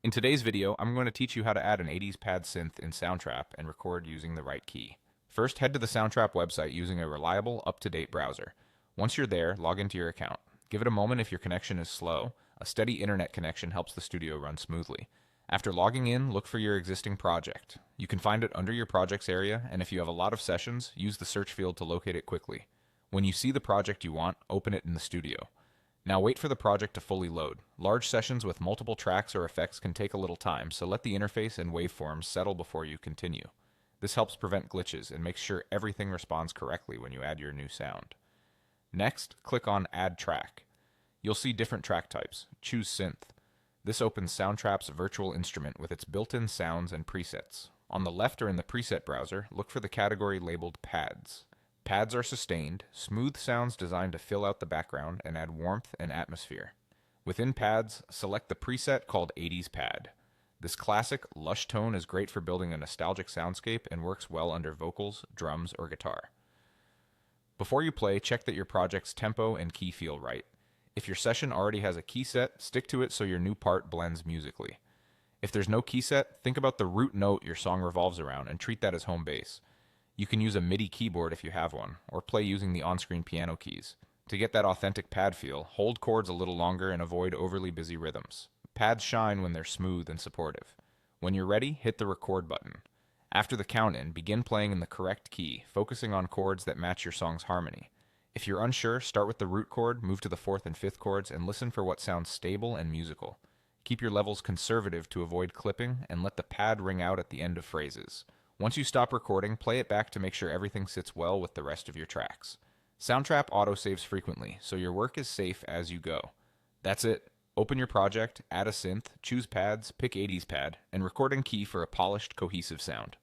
In today's video, I'm going to teach you how to add an 80s pad synth in Soundtrap and record using the right key. First, head to the Soundtrap website using a reliable, up-to-date browser. Once you're there, log into your account. Give it a moment if your connection is slow. A steady internet connection helps the studio run smoothly. After logging in, look for your existing project. You can find it under your projects area, and if you have a lot of sessions, use the search field to locate it quickly. When you see the project you want, open it in the studio. Now wait for the project to fully load. Large sessions with multiple tracks or effects can take a little time, so let the interface and waveforms settle before you continue. This helps prevent glitches and makes sure everything responds correctly when you add your new sound. Next, click on Add Track. You'll see different track types. Choose Synth. This opens Soundtrap's virtual instrument with its built-in sounds and presets. On the left or in the preset browser, look for the category labeled Pads. Pads are sustained, smooth sounds designed to fill out the background and add warmth and atmosphere. Within pads, select the preset called 80s Pad. This classic, lush tone is great for building a nostalgic soundscape and works well under vocals, drums, or guitar. Before you play, check that your project's tempo and key feel right. If your session already has a key set, stick to it so your new part blends musically. If there's no key set, think about the root note your song revolves around and treat that as home base. You can use a MIDI keyboard if you have one, or play using the on-screen piano keys. To get that authentic pad feel, hold chords a little longer and avoid overly busy rhythms. Pads shine when they're smooth and supportive. When you're ready, hit the record button. After the count-in, begin playing in the correct key, focusing on chords that match your song's harmony. If you're unsure, start with the root chord, move to the fourth and fifth chords, and listen for what sounds stable and musical. Keep your levels conservative to avoid clipping, and let the pad ring out at the end of phrases. Once you stop recording, play it back to make sure everything sits well with the rest of your tracks. Soundtrap autosaves frequently, so your work is safe as you go. That's it. Open your project, add a synth, choose pads, pick 80s pad, and record in key for a polished, cohesive sound.